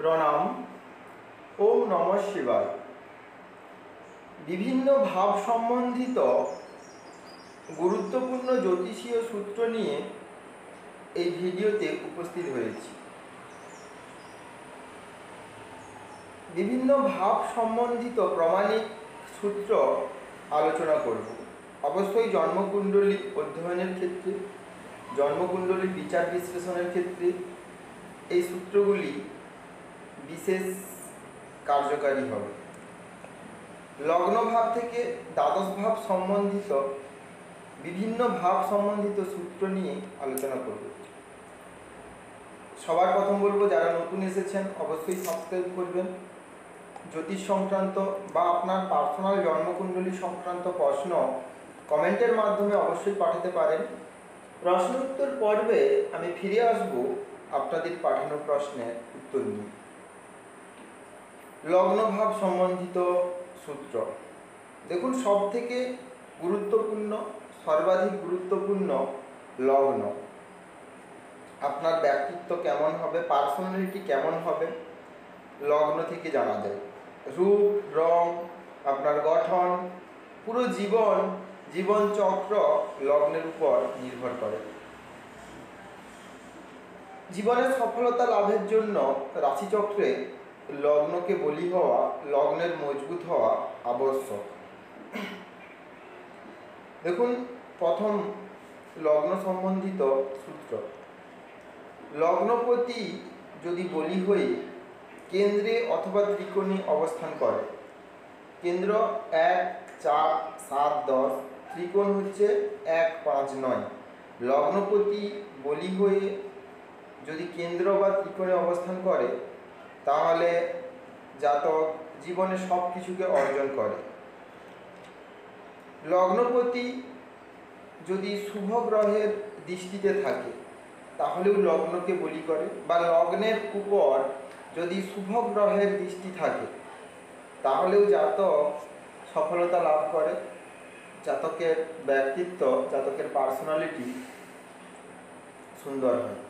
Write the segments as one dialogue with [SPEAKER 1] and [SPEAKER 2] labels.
[SPEAKER 1] প্রণাম। ওম নমঃ শিবায়। বিভিন্ন ভাব সম্বন্ধিত গুরুত্বপূর্ণ জ্যোতিষীয় সূত্র নিয়ে এই ভিডিওতে উপস্থিত হয়েছি। বিভিন্ন ভাব সম্বন্ধিত প্রমাণিক সূত্র আলোচনা করব। অবশ্যই জন্মকুণ্ডলী অধ্যয়নের ক্ষেত্রে, জন্মকুণ্ডলী বিচার বিশ্লেষণের ক্ষেত্রে এই সূত্রগুলি বিশেষ কার্যকারী হবে। লগ্ন ভাব থেকে দ্বাদশ ভাব সম্বন্ধিত বিভিন্ন ভাব সম্বন্ধিত সূত্র নিয়ে আলোচনা করব। সবার প্রথম বলবো, যারা নতুন এসেছেন অবশ্যই সাবস্ক্রাইব করবেন। জ্যোতিষ সংক্রান্ত বা আপনার পার্সোনাল জন্মকুণ্ডলী সংক্রান্ত প্রশ্ন কমেন্টের মাধ্যমে অবশ্যই পাঠাতে পারেন। প্রশ্ন উত্তর পর্বে আমি ফিরে আসব আপনাদের পাঠানো প্রশ্নের উত্তর নিয়ে। লগ্ন ভাব সম্বন্ধিত সূত্র দেখুন, সব থেকে গুরুত্বপূর্ণ, সর্বাধিক গুরুত্বপূর্ণ লগ্ন। আপনার ব্যক্তিত্ব কেমন হবে, পার্সোনালিটি কেমন হবে, লগ্ন থেকে জানা যায়। রূপ, রং, আপনার গঠন, পুরো জীবন চক্র লগ্নের উপর নির্ভর করে। জীবনের সফলতা লাভের জন্য রাশিচক্রে লগ্নকে বলি হওয়া, লগ্নের মজবুত হওয়া আবশ্যক। দেখুন, প্রথম লগ্ন সম্বন্ধিত সূত্র। লগ্নপতি যদি বলি হয়ে কেন্দ্রে অথবা ত্রিকোণে অবস্থান করে, কেন্দ্র 1, 4, 7, 10, ত্রিকোণ হচ্ছে 1, 5, 9। লগ্নপতি বলি হয়ে যদি কেন্দ্র বা ত্রিকোণে অবস্থান করে, তাহলে জাতক জীবনে সব কিছুকে অর্জন করে। লগ্নপতি যদি শুভ গ্রহের দৃষ্টিতে থাকে, তাহলেও লগ্নকে বলি করে, বা লগ্নের উপর যদি শুভ গ্রহের দৃষ্টি থাকে, তাহলেও জাতক সফলতা লাভ করে। জাতকের ব্যক্তিত্ব, জাতকের পার্সোনালিটি সুন্দর হয়।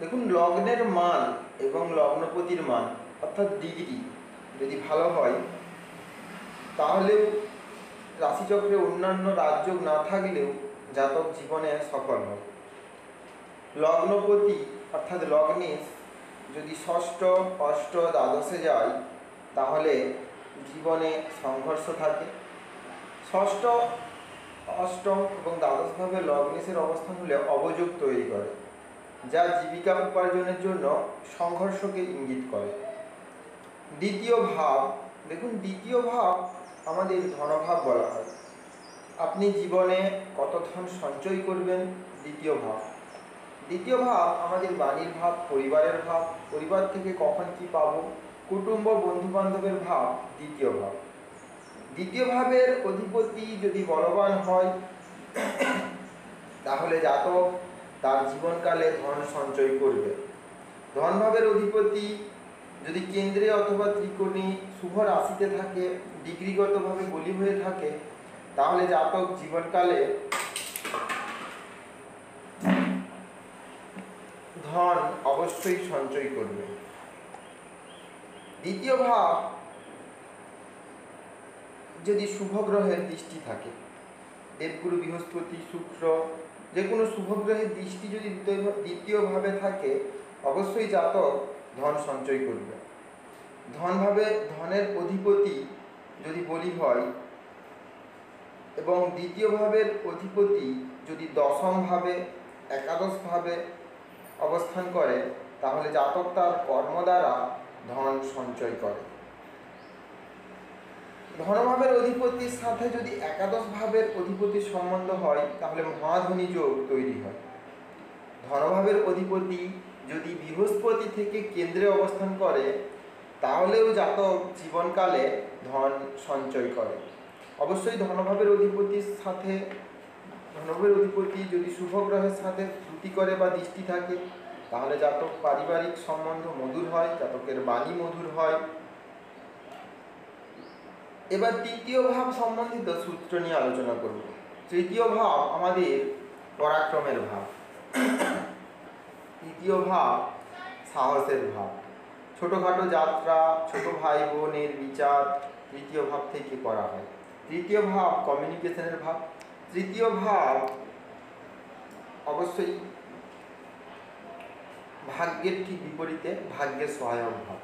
[SPEAKER 1] দেখুন, লগ্নের মান এবং লগ্নপতির মান অর্থাৎ ডিগ্রি যদি ভালো হয়, তাহলেও রাশিচক্রে অন্যান্য রাজযোগ না থাকলেও জাতক জীবনে সফল হয়। লগ্নপতি অর্থাৎ লগ্নেশ যদি ষষ্ঠ, অষ্ট, দ্বাদশে যায়, তাহলে জীবনে সংঘর্ষ থাকে। ষষ্ঠ, অষ্টম এবং দ্বাদশভাবে লগ্নেশের অবস্থান হলে অবযোগ তৈরি করে, যা জীবিকা উপার্জনের জন্য সংঘর্ষকে ইঙ্গিত করে। দ্বিতীয় ভাব, দেখুন দ্বিতীয় ভাব আমাদের ধনভাব বলা হয়। আপনি জীবনে কত ধন সঞ্চয় করবেন, দ্বিতীয় ভাব। দ্বিতীয় ভাব আমাদের বাণীর ভাব, পরিবারের ভাব, পরিবার থেকে কখন কি পাবো, কুটুম্ব বন্ধু বান্ধবের ভাব দ্বিতীয় ভাব। দ্বিতীয় ভাবের অধিপতি যদি বলবান হয়, তাহলে জাতক তার জীবনকালে ধন সঞ্চয় করবে। ধনভাবের অধিপতি যদি কেন্দ্রে অথবা ত্রিকোণে শুভ রাশিতে থাকে, ডিগ্রিগতভাবে বলি হয়ে থাকে, তাহলে জাতক জীবনকালে ধন অবশ্যই সঞ্চয় করবে। দ্বিতীয় ভাব যদি শুভ গ্রহের দৃষ্টি থাকে, দেবগুরু বৃহস্পতি, শুক্র, যে কোনো শুভ গ্রহের দৃষ্টি যদি দ্বিতীয় ভাবে থাকে, অবশ্যই জাতক ধন সঞ্চয় করবে। ধনের অধিপতি যদি বলি হয় এবং দ্বিতীয় ভাবের অধিপতি যদি দশম ভাবে, একাদশ ভাবে অবস্থান করে, তাহলে জাতক তার কর্ম দ্বারা ধন সঞ্চয় করে। ধনভাবের অধিপতির সাথে যদি একাদশ ভাবের অধিপতির সম্বন্ধ হয়, তাহলে মহাধনী যোগ তৈরি হয়। ধনভাবের অধিপতি যদি বৃহস্পতি থেকে কেন্দ্রে অবস্থান করে, তাহলেও জাতক জীবনকালে ধন সঞ্চয় করে। অবশ্যই ধনভাবের অধিপতি যদি শুভ গ্রহের সাথে ত্রুটি করে বা দৃষ্টি থাকে, তাহলে জাতক পারিবারিক সম্বন্ধ মধুর হয়, জাতকের বাণী মধুর হয়। এবার তৃতীয় ভাব সম্বন্ধিত সূত্র নিয়ে আলোচনা করব। তৃতীয় ভাব আমাদের পরাক্রমের ভাব। তৃতীয় ভাব সাহসের ভাব। ছোটোখাটো যাত্রা, ছোট ভাই বোনের বিচার তৃতীয় ভাব থেকে করা হয়। তৃতীয় ভাব কমিউনিকেশনের ভাব। তৃতীয় ভাব অবশ্যই ভাগ্যের ঠিক বিপরীতে, ভাগ্যের সহায়ক ভাব।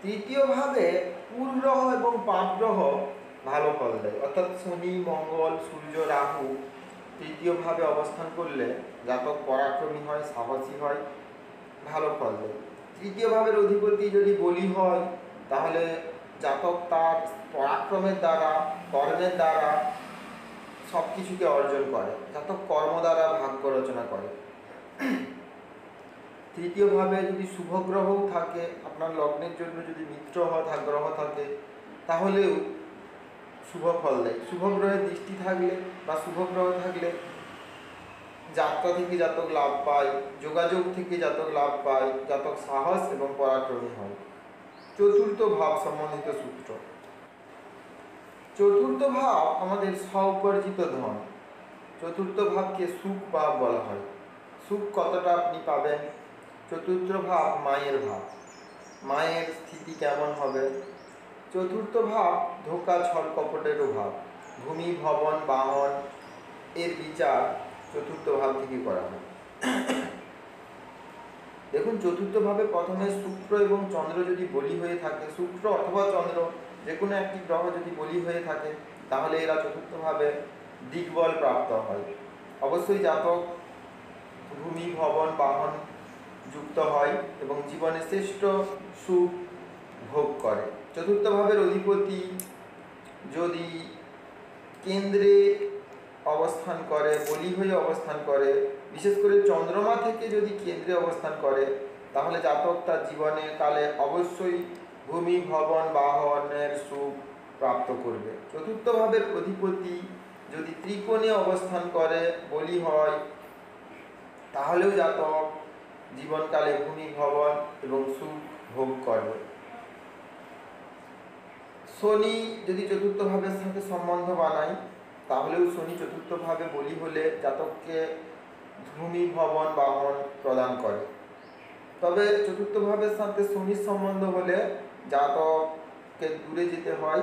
[SPEAKER 1] তৃতীয় ভাবে কুল গ্রহ এবং পাপ গ্রহ ভালো ফল দেয়, অর্থাৎ শনি, মঙ্গল, সূর্য, রাহু তৃতীয় ভাবে অবস্থান করলে জাতক পরাক্রমী হয়, সাহসী হয়, ভালো ফল দেয়। তৃতীয় ভাবের অধিপতি যদি বলি হয়, তাহলে জাতক তার পরাক্রমের দ্বারা, কর্মের দ্বারা সব কিছুকে অর্জন করে। জাতক কর্ম দ্বারা ভাগ্য রচনা করে। তৃতীয় ভাবে যদি শুভ গ্রহও থাকে, আপনার লগ্নের জন্য যদি মিত্র গ্রহ থাকে, তাহলেও শুভ ফল দেয়। শুভ গ্রহের দৃষ্টি থাকলে বা শুভ গ্রহ থাকলে যাত্রা থেকে জাতক লাভ পায়, যোগাযোগ থেকে জাতক লাভ পায়, জাতক সাহস এবং পরাক্রমী হয়। চতুর্থ ভাব সম্বন্ধিত সূত্র। চতুর্থ ভাব আমাদের স্ব-উপার্জিত ধন। চতুর্থ ভাবকে সুখ ভাব বলা হয়। সুখ কতটা আপনি পাবেন? চতুর্থ ভাব মায়ের ভাব। মায়ের স্থিতি কেমন হবে? চতুর্থ ভাব ধোঁকা, ছল, কপটেরও ভাব। ভূমি, ভবন, বাহন এর বিচার চতুর্থ ভাব থেকে করা হয়। দেখুন, চতুর্থ ভাবে প্রথমে শুক্র এবং চন্দ্র যদি বলি হয়ে থাকে, শুক্র অথবা চন্দ্র যে কোনো একটি গ্রহ যদি বলি হয়ে থাকে, তাহলে এরা চতুর্থ ভাবে দিগ্বল প্রাপ্ত হয়। অবশ্যই জাতক ভূমি, ভবন, বাহন যুক্ত হয় এবং জীবনে শ্রেষ্ঠ সুখ ভোগ করে। চতুর্থ ভাবের অধিপতি যদি কেন্দ্রে অবস্থান করে, বলি হয়ে অবস্থান করে, বিশেষ করে চন্দ্রমা থেকে যদি কেন্দ্রে অবস্থান করে, তাহলে জাতক তার জীবনে কালে অবশ্যই ভূমি, ভবন, বাহনের সুখ প্রাপ্ত করবে। চতুর্থ ভাবের অধিপতি যদি ত্রিকোণে অবস্থান করে, বলি হয়, তাহলেও জাতক জীবনকালে ভূমি, ভবন এবং সুখ ভোগ করবে। শনি যদি চতুর্থ ভাবের সাথে সম্বন্ধ বানায়, তাহলেও শনি চতুর্থ ভাবে বলি হলে জাতককে ভূমি, ভবন, বাহন প্রদান করে। তবে চতুর্থ ভাবের সাথে শনির সম্বন্ধ হলে জাতককে দূরে যেতে হয়,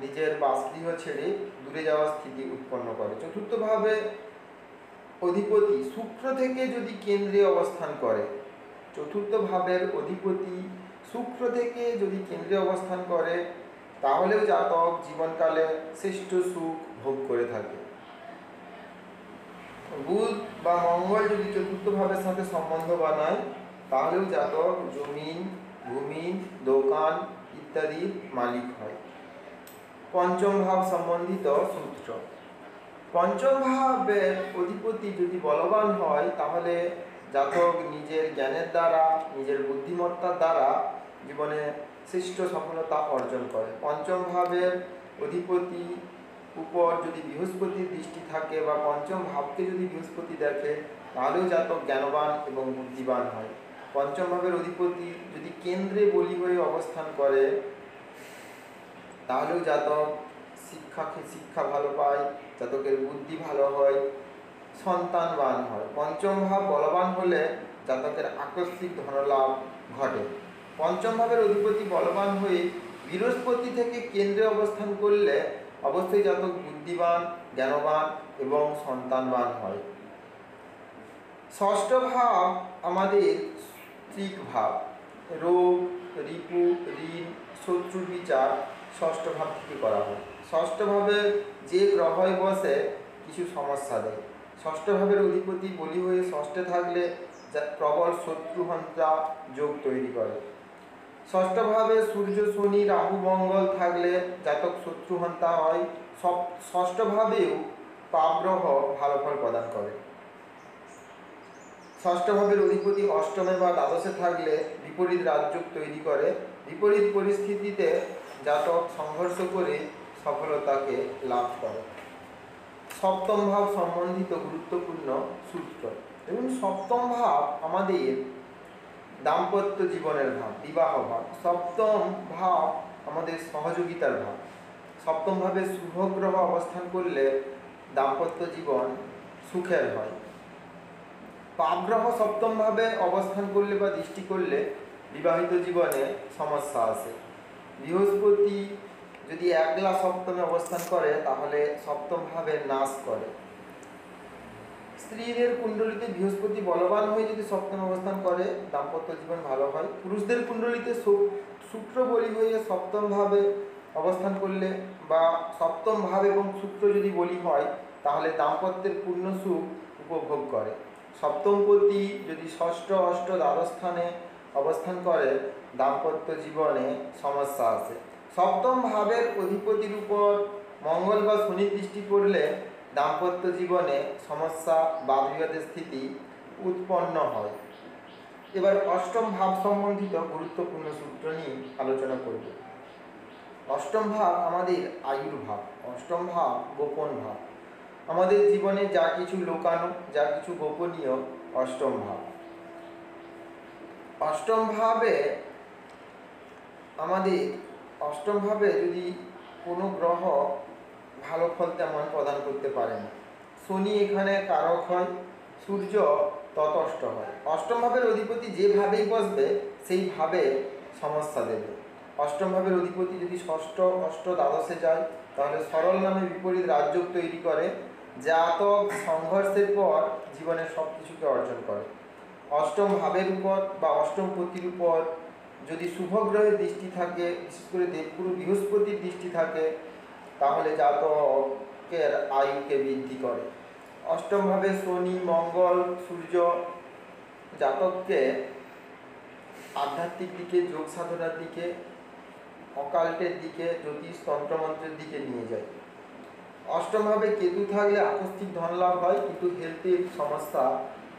[SPEAKER 1] নিজের বাসগৃহ ছেড়ে দূরে যাওয়ার স্থিতি উৎপন্ন করে। চতুর্থ ভাবে অধিপতি শুক্র থেকে যদি কেন্দ্রে অবস্থান করে, চতুর্থ ভাবের অধিপতি শুক্র থেকে যদি কেন্দ্রে অবস্থান করে, তাহলেও জাতক জীবনকালে শ্রেষ্ঠ সুখ ভোগ করে থাকে। বুধ বা মঙ্গল যদি চতুর্থ ভাবের সাথে সম্বন্ধ বানায়, তাহলেও জাতক জমিন, ভূমি, দোকান ইত্যাদির মালিক হয়। পঞ্চম ভাব সম্বন্ধিত সূত্র। পঞ্চম ভাবের অধিপতি যদি বলবান হয়, তাহলে জাতক নিজের জ্ঞানের দ্বারা, নিজের বুদ্ধিমত্তার দ্বারা জীবনে শ্রেষ্ঠ সফলতা অর্জন করে। পঞ্চম ভাবের অধিপতি উপর যদি বৃহস্পতির দৃষ্টি থাকে বা পঞ্চম ভাবকে যদি বৃহস্পতি দেখে, তাহলেও জাতক জ্ঞানবান এবং বুদ্ধিবান হয়। পঞ্চম ভাবের অধিপতি যদি কেন্দ্রে বলি হয়ে অবস্থান করে, তাহলেও জাতক শিক্ষা ভালো পায়, জাতকের বুদ্ধি ভালো হয়, সন্তানবান হয়। পঞ্চম ভাব বলবান হলে জাতকের আকস্মিক ধনলাভ ঘটে। পঞ্চম ভাবের অধিপতি বলবান হয়ে বৃহস্পতি থেকে কেন্দ্রে অবস্থান করলে অবশ্যই জাতক বুদ্ধিবান, জ্ঞানবান এবং সন্তানবান হয়। ষষ্ঠ ভাব আমাদের স্ত্রীক ভাব। রোগ, রিপু, ঋণ, শত্রুর বিচার ষষ্ঠ ভাব থেকে করা হয়। ষষ্ঠ ভাবে যে গ্রহই বসে কিছু সমস্যা দেয়। ষষ্ঠ ভাবের অধিপতি বলি হয়ে ষষ্ঠে থাকলে প্রবল শত্রুহন্তা যোগ তৈরি করে। ষষ্ঠ ভাবে সূর্য, শনি, রাহু, মঙ্গল থাকলে জাতক শত্রুহন্তা হয়। ষষ্ঠ ভাবেও পাপ গ্রহ ভালো ফল প্রদান করে। ষষ্ঠ ভাবের অধিপতি অষ্টমে বা দ্বাদশে থাকলে বিপরীত রাজযোগ তৈরি করে। বিপরীত পরিস্থিতিতে জাতক সংঘর্ষ করে সফলতাকে লাভ করে। সপ্তম ভাব সম্বন্ধিত গুরুত্বপূর্ণ সূত্র। এবং সপ্তম ভাব আমাদের দাম্পত্য জীবনের ভাব, বিবাহ ভাব। সপ্তম ভাব আমাদের সহযোগিতার ভাব। সপ্তম ভাবে শুভ গ্রহ অবস্থান করলে দাম্পত্য জীবন সুখের হয়। পাপগ্রহ সপ্তমভাবে অবস্থান করলে বা দৃষ্টি করলে বিবাহিত জীবনে সমস্যা আসে। বৃহস্পতি যদি একলা সপ্তমে অবস্থান করে তাহলে সপ্তমভাবে নাশ করে। স্ত্রীদের কুণ্ডলিতে বৃহস্পতি বলবান হয়ে যদি সপ্তমে অবস্থান করে দাম্পত্য জীবন ভালো হয়। পুরুষদের কুণ্ডলিতে শুক্র বলি হয়ে সপ্তমভাবে অবস্থান করলে বা সপ্তমভাব এবং শুক্র যদি বলি হয় তাহলে দাম্পত্যের পূর্ণ সুখ উপভোগ করে। সপ্তমপতি যদি ষষ্ঠ অষ্ট দ্বাদশ স্থানে অবস্থান করে দাম্পত্য জীবনে সমস্যা আসে। সপ্তম ভাবের অধিপতির উপর মঙ্গল বা শনির দৃষ্টি পড়লে দাম্পত্য জীবনে সমস্যা বা বিবাদের স্থিতি উৎপন্ন হয়। এবার অষ্টম ভাব সম্বন্ধিত গুরুত্বপূর্ণ সূত্র নিয়ে আলোচনা করব। অষ্টম ভাব আমাদের আয়ুর ভাব। অষ্টম ভাব গোপন ভাব। আমাদের জীবনে যা কিছু লুকানো, যা কিছু গোপনীয় অষ্টম ভাব। অষ্টম ভাবে যদি কোনো গ্রহ ভালো ফল তেমন প্রদান করতে পারে না। শনি এখানে কারক হয়, সূর্য তটস্থ হয়। অষ্টম ভাবের অধিপতি যেভাবেই বসবে সেইভাবে সমস্যা দেবে। অষ্টম ভাবের অধিপতি যদি ষষ্ঠ অষ্ট দ্বাদশে যায় তাহলে সরল নামে বিপরীত রাজযোগ তৈরি করে। জাতক সংঘর্ষের পর জীবনের সব কিছুকে অর্জন করে। অষ্টম ভাবের উপর বা অষ্টম পতির উপর যদি শুভ গ্রহের দৃষ্টি থাকে, বিশেষ করে দেবগুরু বৃহস্পতির দৃষ্টি থাকে তাহলে জাতকের আয়ুকে বৃদ্ধি করে। অষ্টম ভাবে শনি মঙ্গল সূর্য জাতককে আধ্যাত্মিক দিকে, যোগ সাধনার দিকে, অকাল্টের দিকে, জ্যোতিষ তন্ত্রমন্ত্রের দিকে নিয়ে যায়। অষ্টম ভাবে কেতু থাকলে আকস্মিক ধন লাভ হয় কিন্তু হেলথের সমস্যা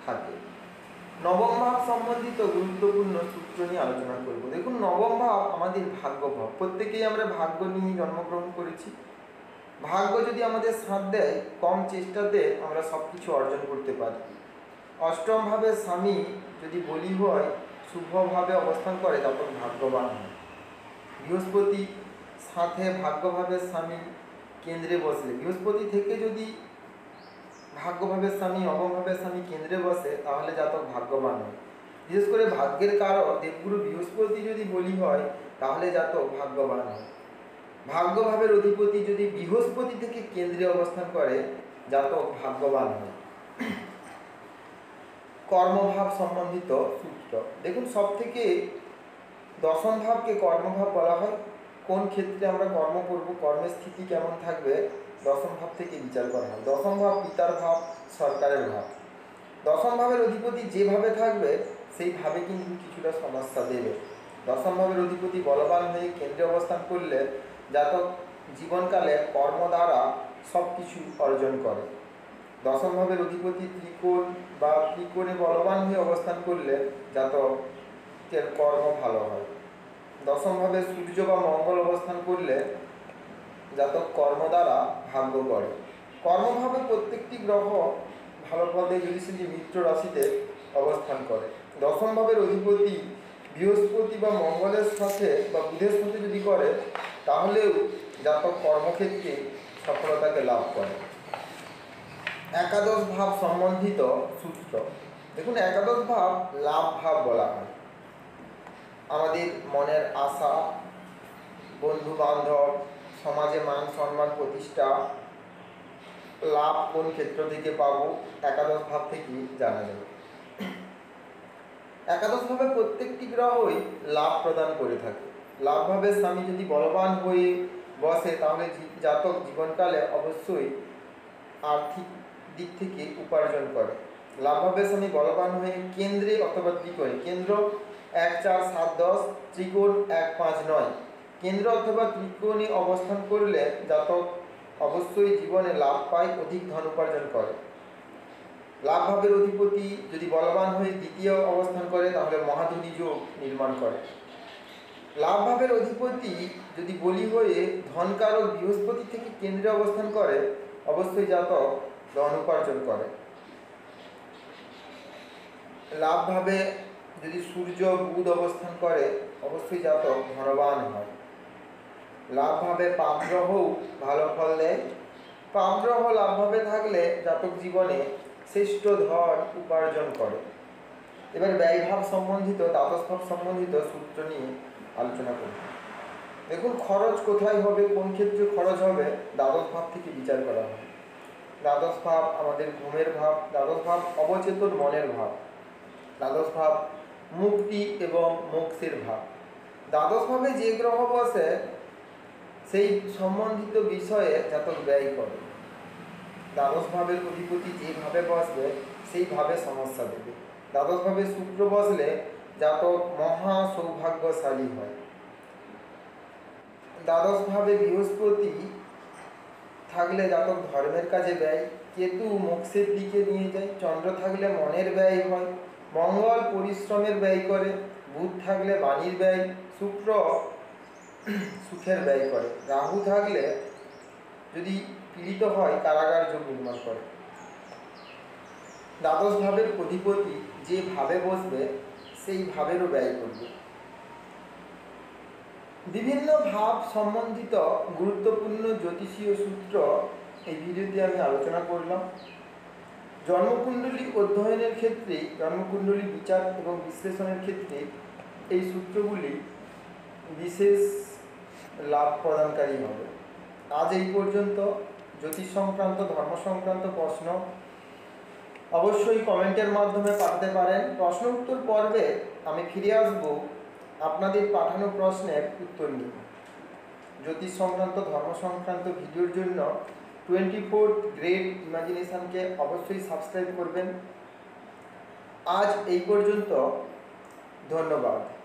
[SPEAKER 1] থাকে। নবম ভাব সম্বন্ধিত গুরুত্বপূর্ণ সূত্র নিয়ে আলোচনা করব। দেখুন, নবম ভাব আমাদের ভাগ্য ভাব। প্রত্যেকেই আমরা ভাগ্য নিয়ে জন্মগ্রহণ করেছি। ভাগ্য যদি আমাদের সাথ দেয় কম চেষ্টাতে আমরা সব কিছু অর্জন করতে পারি। অষ্টম ভাবে স্বামী যদি বলি হয় শুভভাবে অবস্থান করে তখন ভাগ্যবান হয়। বৃহস্পতি সাথে ভাগ্যভাবের স্বামী কেন্দ্রে বসলে, বৃহস্পতি থেকে যদি ভাগ্যভাবের স্বামী নবমভাবের স্বামী কেন্দ্রে বসে তাহলে জাতক ভাগ্যবান হয়। বিশেষ করে ভাগ্যের কারক দেবগুরু বৃহস্পতি যদি বলি হয় তাহলে জাতক ভাগ্যবান হয়। ভাগ্যভাবের অধিপতি যদি বৃহস্পতি থেকে কেন্দ্রে অবস্থান করে জাতক ভাগ্যবান হয়। কর্মভাব সম্বন্ধিত সূত্র দেখুন, সব থেকে দশম ভাবকে কর্মভাব বলা হয়। কোন ক্ষেত্রে আমরা কর্ম করব, কর্মের স্থিতি কেমন থাকবে দশম ভাব থেকে বিচার করা হয়। দশম ভাব পিতার ভাব, সরকারের ভাব। দশম ভাবের অধিপতি যেভাবে থাকবে সেইভাবে কিন্তু কিছুটা সমস্যা দেবে। দশম ভাবের অধিপতি বলবান হয়ে কেন্দ্রে অবস্থান করলে জাতক জীবনকালে কর্ম দ্বারা সব কিছু অর্জন করে। দশম ভাবের অধিপতি ত্রিকোণ বা ত্রিকোণে বলবান হয়ে অবস্থান করলে জাতকের কর্ম ভালো হয়। দশম ভাবে সূর্য বা মঙ্গল অবস্থান করলে জাতক কর্ম দ্বারা ভাগ্য করে। কর্মভাবে প্রত্যেকটি গ্রহ ভালো ফল দেয় যদি সে মিত্র রাশিতে অবস্থান করে। দশম ভাবের অধিপতি বৃহস্পতি বা মঙ্গলের সাথে বা বুধের সাথে যদি করে তাহলেও জাতক কর্মক্ষেত্রে সফলতাকে লাভ করে। একাদশ ভাব সম্বন্ধিত সূত্র দেখুন, একাদশ ভাব লাভ ভাব বলা হয়। আমাদের মনের আশা, বন্ধু বান্ধব, সমাজে মান সম্মান প্রতিষ্ঠা লাভ কোন ক্ষেত্র থেকে পাবো একাদশ ভাব থেকেই জানা যাবে। একাদশ ভাবে প্রত্যেকটি গ্রহই লাভ প্রদান করে থাকে। লাভ ভাবের স্বামী যদি বলবান হয়ে বসে তাহলে জাতক জীবনকালে অবশ্যই আর্থিক দিক থেকে উপার্জন করে। লাভ ভাবের স্বামী বলবান হয়ে কেন্দ্রে অথবা ত্রিকোণে, কেন্দ্র 1 4 7 10, ত্রিকোণ 1 5 9, কেন্দ্র অথবা ত্রিকোণে অবস্থান করলে জাতক অবশ্যই জীবনে লাভ পায়, অধিক ধন উপার্জন করে। লাভ ভাবের অধিপতি যদি বলবান হয়ে দ্বিতীয় অবস্থান করে তাহলে মহাধনী যোগ নির্মাণ করে। লাভ ভাবের অধিপতি যদি বলি হয়ে ধনকারক বৃহস্পতি থেকে কেন্দ্রে অবস্থান করে অবশ্যই জাতক ধন উপার্জন করে। লাভ ভাবে যদি সূর্য বুধ অবস্থান করে অবশ্যই জাতক ধনবান হয়। লাভ ভাবে পাপগ্রহও ভালো ফল দেয়। পাপগ্রহ লাভ ভাবে থাকলে জাতক জীবনে শ্রেষ্ঠ ধন উপার্জন করে। এবার ব্যয়ভাব সম্বন্ধিত, দ্বাদশ ভাব সম্বন্ধিত সূত্র নিয়ে আলোচনা করব। দেখুন, খরচ কোথায় হবে, কোন ক্ষেত্রে খরচ হবে, দ্বাদশ ভাব থেকে বিচার করা হয়। দ্বাদশ ভাব আমাদের ঘুমের ভাব, দ্বাদশ ভাব অবচেতন মনের ভাব, দ্বাদশ ভাব মুক্তি এবং মোক্ষের ভাব। দ্বাদশ ভাবে যে গ্রহ বসে সেই সম্বন্ধিত বিষয়ে জাতক ব্যয় করে। দ্বাদশ ভাবের অধিপতি যেভাবে বসবে সেইভাবে সমস্যা দেবে। দ্বাদশ ভাবে শুক্র বসলে জাতক মহা সৌভাগ্যশালী হয়। দ্বাদশ ভাবে বৃহস্পতি থাকলে জাতক ধর্মের কাজে ব্যয়, কেতু মোক্ষের দিকে নিয়ে যায়, চন্দ্র থাকলে মনের ব্যয় হয়, মঙ্গল পরিশ্রমের ব্যয় করে, বুধ থাকলে বাণীর ব্যয়, শুক্র সুখের ব্যয় করে, রাহু থাকলে যদি পীড়িত হয় কারাগার যোগ নির্মাণ করে। দ্বাদশ ভাবের অধিপতি যে ভাবে বসবে সেই ভাবেরও ব্যয় করবে। বিভিন্ন ভাব সম্বন্ধিত গুরুত্বপূর্ণ জ্যোতিষীয় সূত্র এই ভিডিওতে আমি আলোচনা করলাম। জন্মকুণ্ডলী অধ্যয়নের ক্ষেত্রে, জন্মকুণ্ডলী বিচার এবং বিশ্লেষণের ক্ষেত্রে এই সূত্রগুলি বিশেষ লাভ প্রদানকারী হবে। আজ এই পর্যন্ত। জ্যোতিষ সংক্রান্ত, ধর্ম সংক্রান্ত প্রশ্ন অবশ্যই কমেন্টের মাধ্যমে পাঠাতে পারেন। প্রশ্ন উত্তর পর্বে আমি ফিরে আসব আপনাদের পাঠানো প্রশ্নের উত্তর নিয়ে। জ্যোতিষ সংক্রান্ত, ধর্ম সংক্রান্ত ভিডিওর জন্য 24th গ্রেড ইমাজিনেশনকে অবশ্যই সাবস্ক্রাইব করবেন। আজ এই পর্যন্ত। ধন্যবাদ।